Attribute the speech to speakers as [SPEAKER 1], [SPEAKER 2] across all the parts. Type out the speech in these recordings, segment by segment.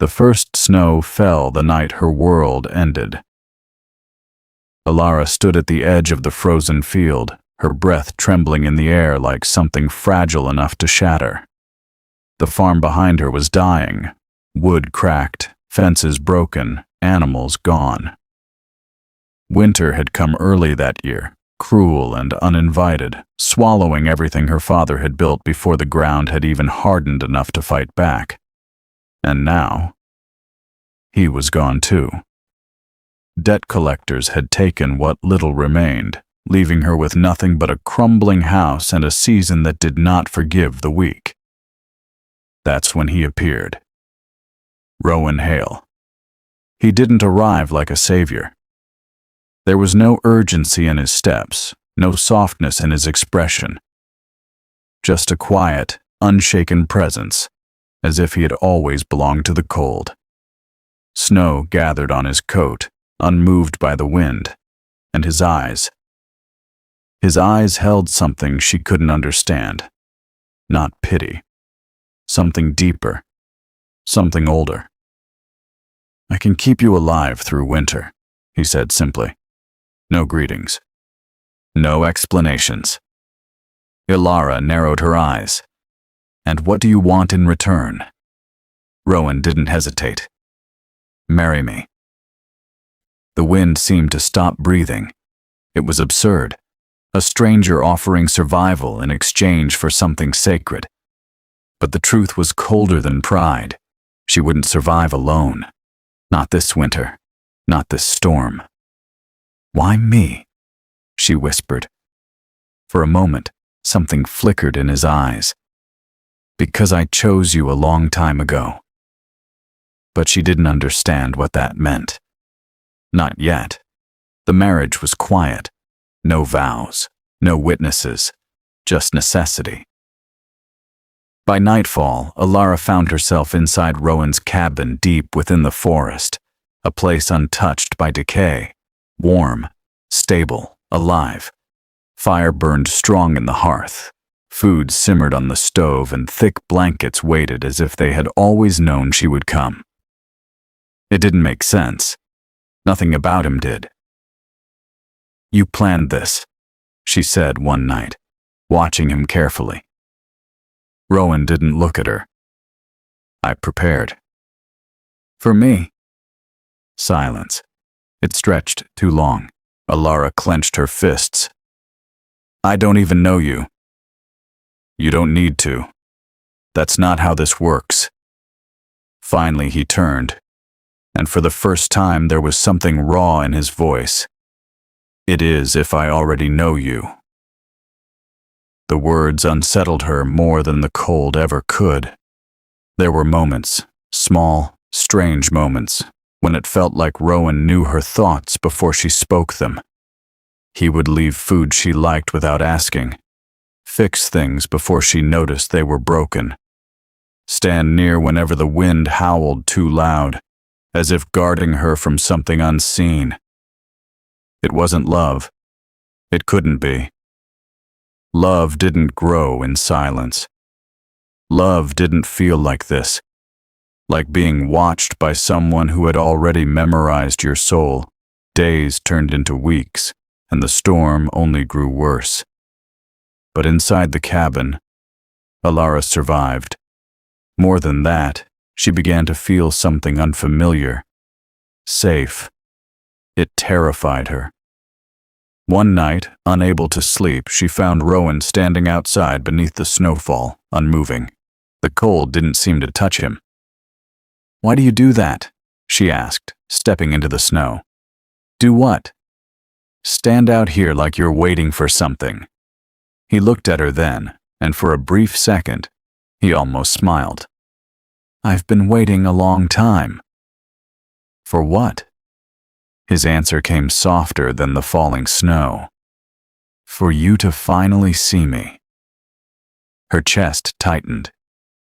[SPEAKER 1] The first snow fell the night her world ended. Alara stood at the edge of the frozen field, her breath trembling in the air like something fragile enough to shatter. The farm behind her was dying, wood cracked, fences broken, animals gone. Winter had come early that year, cruel and uninvited, swallowing everything her father had built before the ground had even hardened enough to fight back. And now, he was gone too. Debt collectors had taken what little remained, leaving her with nothing but a crumbling house and a season that did not forgive the weak. That's when he appeared. Rowan Hale. He didn't arrive like a savior. There was no urgency in his steps, no softness in his expression. Just a quiet, unshaken presence, as if he had always belonged to the cold. Snow gathered on his coat, unmoved by the wind, and his eyes. His eyes held something she couldn't understand. Not pity. Something deeper. Something older. "I can keep you alive through winter," he said simply. No greetings. No explanations. Alara narrowed her eyes. "And what do you want in return?" Rowan didn't hesitate. "Marry me." The wind seemed to stop breathing. It was absurd. A stranger offering survival in exchange for something sacred. But the truth was colder than pride. She wouldn't survive alone. Not this winter. Not this storm. "Why me?" she whispered. For a moment, something flickered in his eyes. "Because I chose you a long time ago." But she didn't understand what that meant. Not yet. The marriage was quiet. No vows, no witnesses, just necessity. By nightfall, Alara found herself inside Rowan's cabin deep within the forest, a place untouched by decay, warm, stable, alive. Fire burned strong in the hearth. Food simmered on the stove and thick blankets waited as if they had always known she would come. It didn't make sense. Nothing about him did. "You planned this," she said one night, watching him carefully. Rowan didn't look at her. "I prepared." "For me?" Silence. It stretched too long. Alara clenched her fists. "I don't even know you." "You don't need to. That's not how this works." Finally he turned, and for the first time there was something raw in his voice. "It is if I already know you." The words unsettled her more than the cold ever could. There were moments, small, strange moments, when it felt like Rowan knew her thoughts before she spoke them. He would leave food she liked without asking, fix things before she noticed they were broken, stand near whenever the wind howled too loud, as if guarding her from something unseen. It wasn't love. It couldn't be. Love didn't grow in silence. Love didn't feel like this. Like being watched by someone who had already memorized your soul. Days turned into weeks, and the storm only grew worse. But inside the cabin, Alara survived. More than that, she began to feel something unfamiliar. Safe. It terrified her. One night, unable to sleep, she found Rowan standing outside beneath the snowfall, unmoving. The cold didn't seem to touch him. "Why do you do that?" she asked, stepping into the snow. "Do what?" "Stand out here like you're waiting for something." He looked at her then, and for a brief second, he almost smiled. "I've been waiting a long time." "For what?" His answer came softer than the falling snow. "For you to finally see me." Her chest tightened.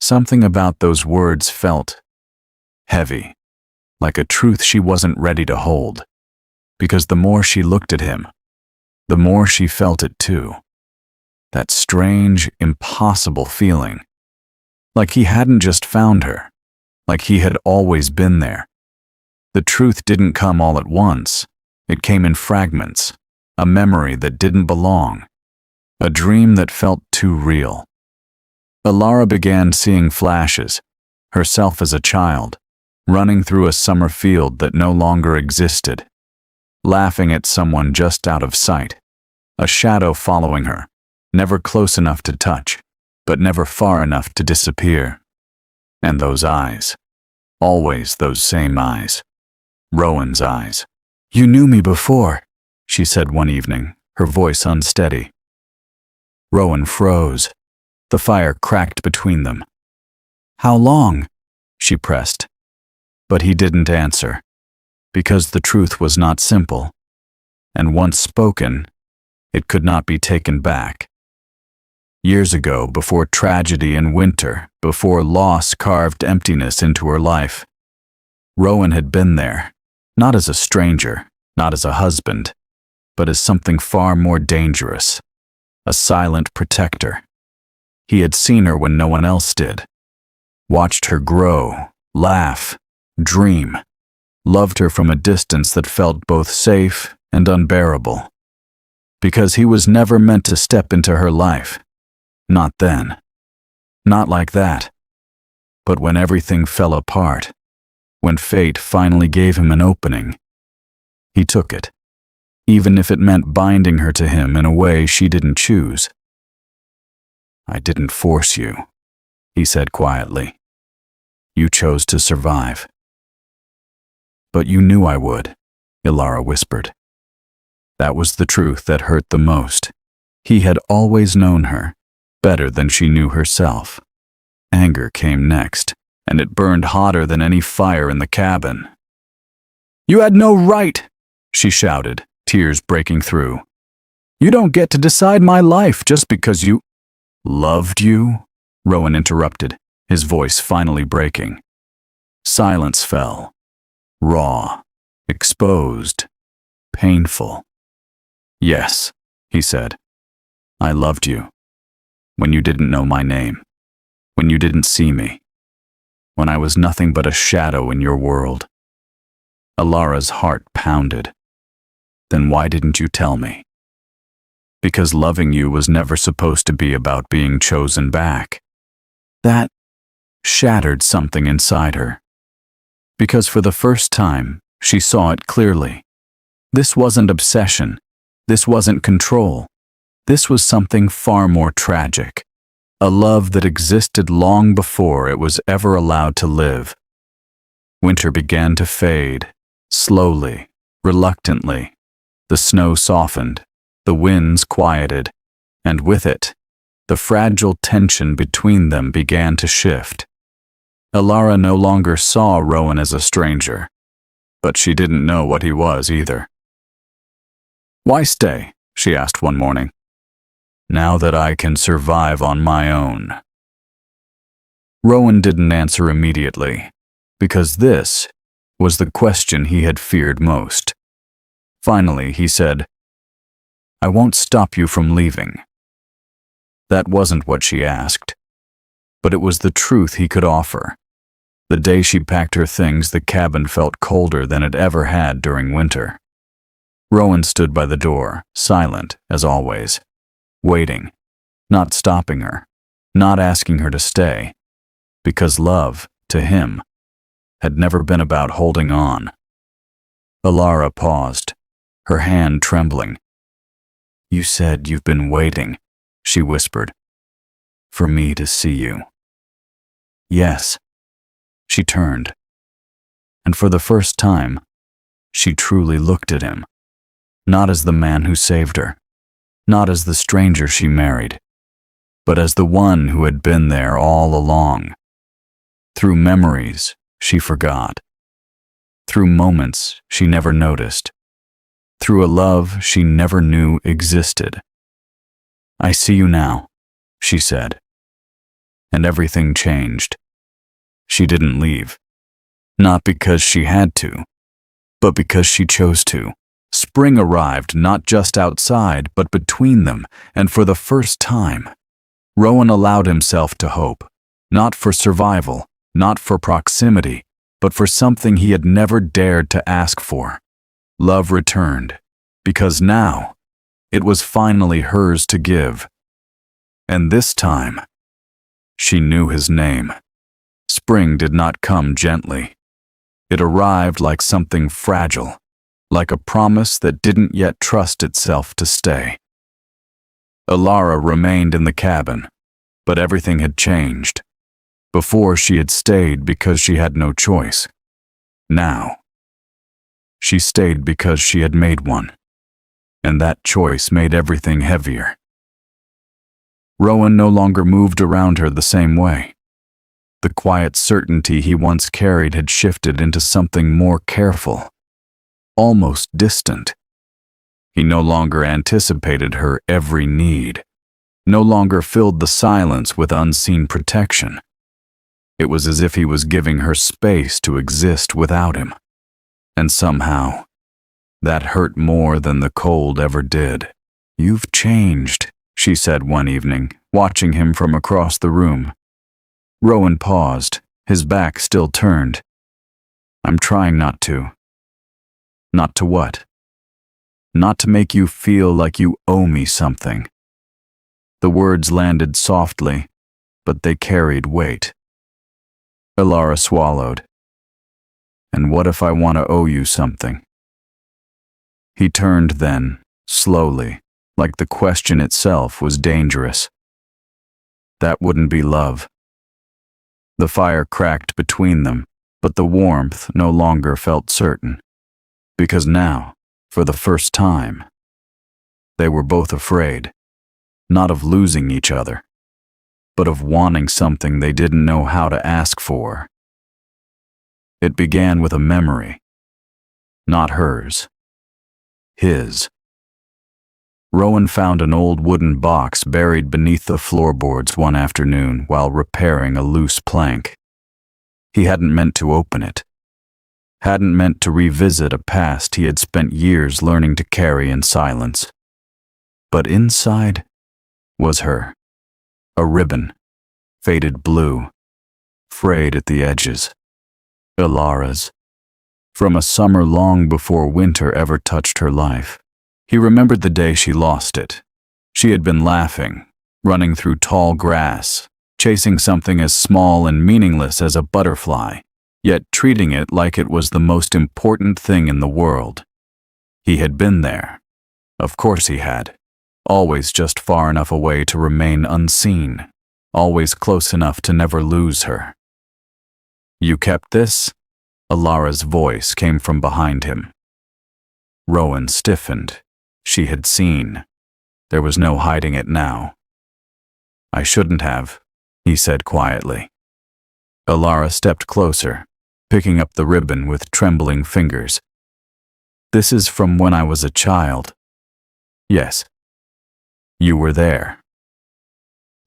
[SPEAKER 1] Something about those words felt heavy, like a truth she wasn't ready to hold. Because the more she looked at him, the more she felt it too. That strange, impossible feeling. Like he hadn't just found her, like he had always been there. The truth didn't come all at once. It came in fragments, a memory that didn't belong, a dream that felt too real. Alara began seeing flashes, herself as a child, running through a summer field that no longer existed, laughing at someone just out of sight, a shadow following her, never close enough to touch, but never far enough to disappear. And those eyes, always those same eyes, Rowan's eyes. "You knew me before," she said one evening, her voice unsteady. Rowan froze. The fire cracked between them. "How long?" she pressed. But he didn't answer, because the truth was not simple, and once spoken, it could not be taken back. Years ago, before tragedy and winter, before loss carved emptiness into her life, Rowan had been there, not as a stranger, not as a husband, but as something far more dangerous, a silent protector. He had seen her when no one else did, watched her grow, laugh, dream, loved her from a distance that felt both safe and unbearable. Because he was never meant to step into her life. Not then. Not like that. But when everything fell apart, when fate finally gave him an opening, he took it, even if it meant binding her to him in a way she didn't choose. "I didn't force you," he said quietly. "You chose to survive." "But you knew I would," Alara whispered. That was the truth that hurt the most. He had always known her, better than she knew herself. Anger came next, and it burned hotter than any fire in the cabin. "You had no right," she shouted, tears breaking through. "You don't get to decide my life just because you—" "Loved you?" Rowan interrupted, his voice finally breaking. Silence fell. Raw, exposed, painful. "Yes," he said. "I loved you. When you didn't know my name. When you didn't see me. When I was nothing but a shadow in your world." Alara's heart pounded. "Then why didn't you tell me?" "Because loving you was never supposed to be about being chosen back." That shattered something inside her. Because for the first time, she saw it clearly. This wasn't obsession. This wasn't control. This was something far more tragic. A love that existed long before it was ever allowed to live. Winter began to fade, slowly, reluctantly. The snow softened, the winds quieted, and with it, the fragile tension between them began to shift. Alara no longer saw Rowan as a stranger, but she didn't know what he was either. "Why stay?" she asked one morning. "Now that I can survive on my own." Rowan didn't answer immediately, because this was the question he had feared most. Finally, he said, "I won't stop you from leaving." That wasn't what she asked, but it was the truth he could offer. The day she packed her things, the cabin felt colder than it ever had during winter. Rowan stood by the door, silent as always, waiting, not stopping her, not asking her to stay, because love, to him, had never been about holding on. Alara paused, her hand trembling. "You said you've been waiting," she whispered, "for me to see you." "Yes." She turned, and for the first time, she truly looked at him, not as the man who saved her, not as the stranger she married, but as the one who had been there all along. Through memories she forgot, through moments she never noticed, through a love she never knew existed. "I see you now," she said, and everything changed. She didn't leave, not because she had to, but because she chose to. Spring arrived not just outside, but between them, and for the first time, Rowan allowed himself to hope, not for survival, not for proximity, but for something he had never dared to ask for. Love returned, because now it was finally hers to give. And this time, she knew his name. Spring did not come gently. It arrived like something fragile, like a promise that didn't yet trust itself to stay. Alara remained in the cabin, but everything had changed. Before, she had stayed because she had no choice. Now, she stayed because she had made one, and that choice made everything heavier. Rowan no longer moved around her the same way. The quiet certainty he once carried had shifted into something more careful, almost distant. He no longer anticipated her every need, no longer filled the silence with unseen protection. It was as if he was giving her space to exist without him. And somehow, that hurt more than the cold ever did. "You've changed," she said one evening, watching him from across the room. Rowan paused, his back still turned. "I'm trying not to." "Not to what?" "Not to make you feel like you owe me something." The words landed softly, but they carried weight. Alara swallowed. "And what if I want to owe you something?" He turned then, slowly, like the question itself was dangerous. "That wouldn't be love." The fire cracked between them, but the warmth no longer felt certain. Because now, for the first time, they were both afraid, not of losing each other, but of wanting something they didn't know how to ask for. It began with a memory, not hers, his. Rowan found an old wooden box buried beneath the floorboards one afternoon while repairing a loose plank. He hadn't meant to open it, hadn't meant to revisit a past he had spent years learning to carry in silence. But inside was her, a ribbon, faded blue, frayed at the edges. Alara's, from a summer long before winter ever touched her life. He remembered the day she lost it. She had been laughing, running through tall grass, chasing something as small and meaningless as a butterfly, yet treating it like it was the most important thing in the world. He had been there. Of course he had. Always just far enough away to remain unseen, always close enough to never lose her. "You kept this?" Alara's voice came from behind him. Rowan stiffened. She had seen. There was no hiding it now. "I shouldn't have," he said quietly. Alara stepped closer, picking up the ribbon with trembling fingers. "This is from when I was a child." "Yes." "You were there."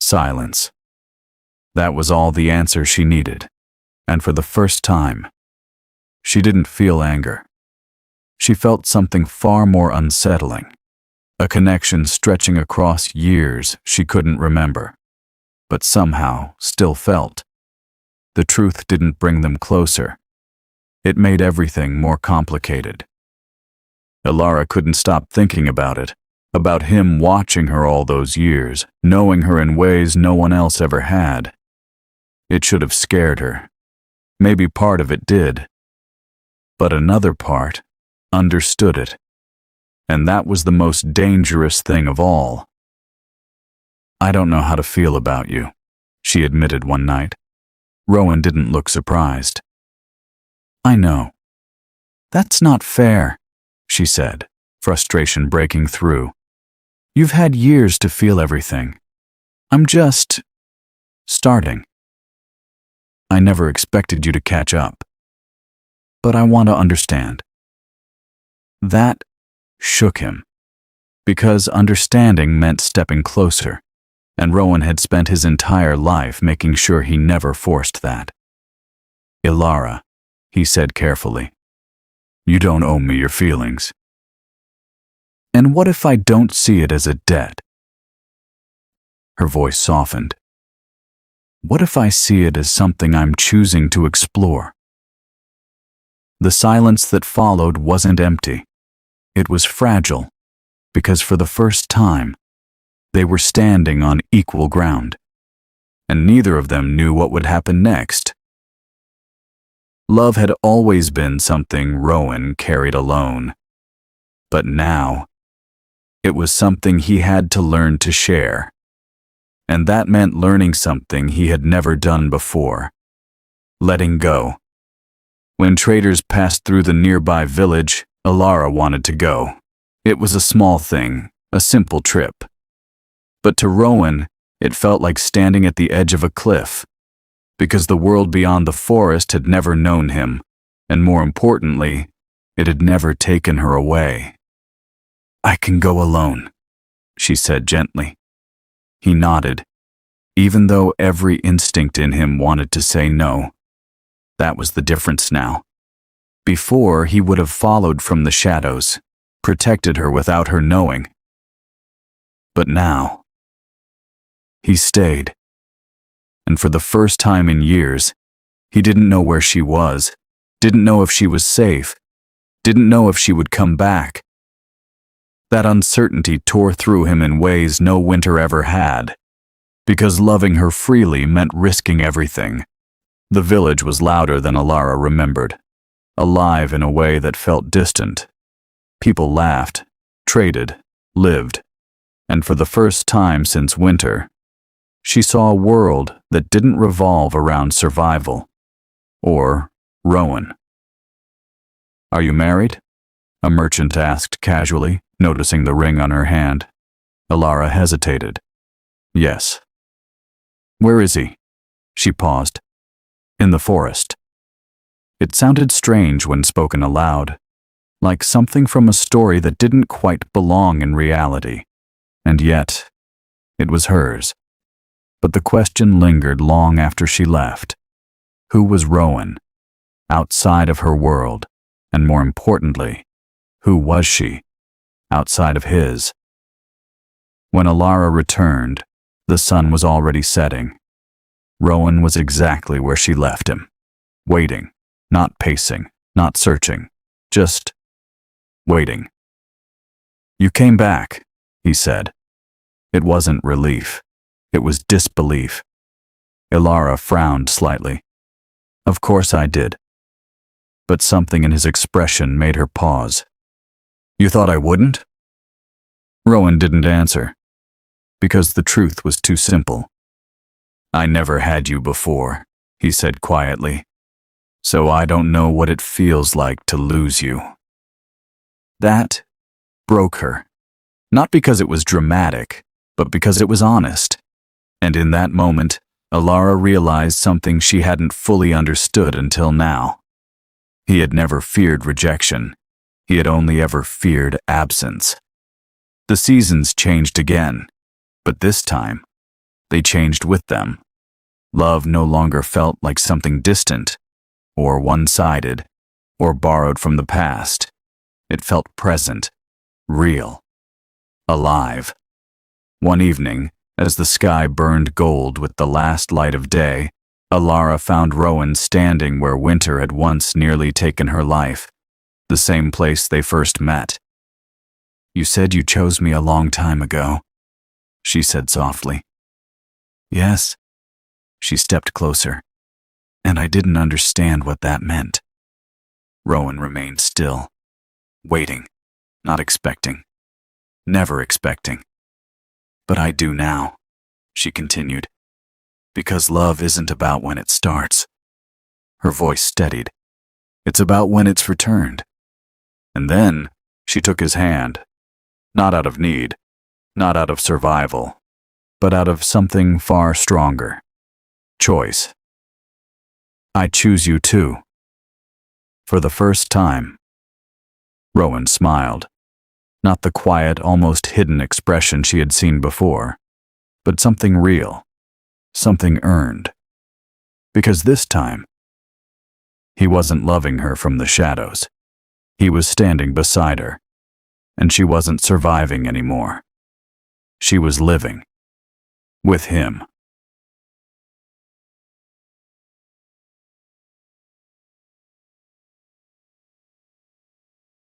[SPEAKER 1] Silence. That was all the answer she needed, and for the first time, she didn't feel anger. She felt something far more unsettling, a connection stretching across years she couldn't remember, but somehow still felt. The truth didn't bring them closer. It made everything more complicated. Alara couldn't stop thinking about it, about him watching her all those years, knowing her in ways no one else ever had. It should have scared her. Maybe part of it did. But another part understood it. And that was the most dangerous thing of all. "I don't know how to feel about you," she admitted one night. Rowan didn't look surprised. "I know." "That's not fair," she said, frustration breaking through. "You've had years to feel everything. I'm just starting. I never expected you to catch up. But I want to understand." That shook him, because understanding meant stepping closer, and Rowan had spent his entire life making sure he never forced that. "Alara," he said carefully, "you don't owe me your feelings." "And what if I don't see it as a debt?" Her voice softened. What if I see it as something I'm choosing to explore? The silence that followed wasn't empty. It was fragile, because for the first time, they were standing on equal ground, and neither of them knew what would happen next. Love had always been something Rowan carried alone, but now, it was something he had to learn to share. And that meant learning something he had never done before: letting go. When traders passed through the nearby village, Alara wanted to go. It was a small thing, a simple trip. But to Rowan, it felt like standing at the edge of a cliff, because the world beyond the forest had never known him, and more importantly, it had never taken her away. "I can go alone," she said gently. He nodded, even though every instinct in him wanted to say no. That was the difference now. Before, he would have followed from the shadows, protected her without her knowing. But now, he stayed. And for the first time in years, he didn't know where she was, didn't know if she was safe, didn't know if she would come back. That uncertainty tore through him in ways no winter ever had, because loving her freely meant risking everything. The village was louder than Alara remembered, alive in a way that felt distant. People laughed, traded, lived, and for the first time since winter, she saw a world that didn't revolve around survival, or Rowan. "Are you married?" a merchant asked casually, noticing the ring on her hand. Alara hesitated. "Yes." "Where is he?" She paused. "In the forest." It sounded strange when spoken aloud, like something from a story that didn't quite belong in reality. And yet, it was hers. But the question lingered long after she left. Who was Rowan, outside of her world, and more importantly, who was she, outside of his? When Alara returned, the sun was already setting. Rowan was exactly where she left him, waiting, not pacing, not searching, just waiting. "You came back," he said. It wasn't relief. It was disbelief. Alara frowned slightly. "Of course I did." But something in his expression made her pause. "You thought I wouldn't?" Rowan didn't answer, because the truth was too simple. "I never had you before," he said quietly, "so I don't know what it feels like to lose you." That broke her, not because it was dramatic, but because it was honest. And in that moment, Alara realized something she hadn't fully understood until now. He had never feared rejection. He had only ever feared absence. The seasons changed again, but this time, they changed with them. Love no longer felt like something distant, or one-sided, or borrowed from the past. It felt present, real, alive. One evening, as the sky burned gold with the last light of day, Alara found Rowan standing where winter had once nearly taken her life, the same place they first met. "You said you chose me a long time ago," she said softly. "Yes." She stepped closer, and I didn't understand what that meant. Rowan remained still, waiting, not expecting, never expecting. "But I do now," she continued, "because love isn't about when it starts." Her voice steadied. "It's about when it's returned." And then she took his hand, not out of need, not out of survival, but out of something far stronger: choice. "I choose you too." For the first time. Rowan smiled, not the quiet, almost hidden expression she had seen before, but something real, something earned. Because this time, he wasn't loving her from the shadows. He was standing beside her, and she wasn't surviving anymore. She was living with him.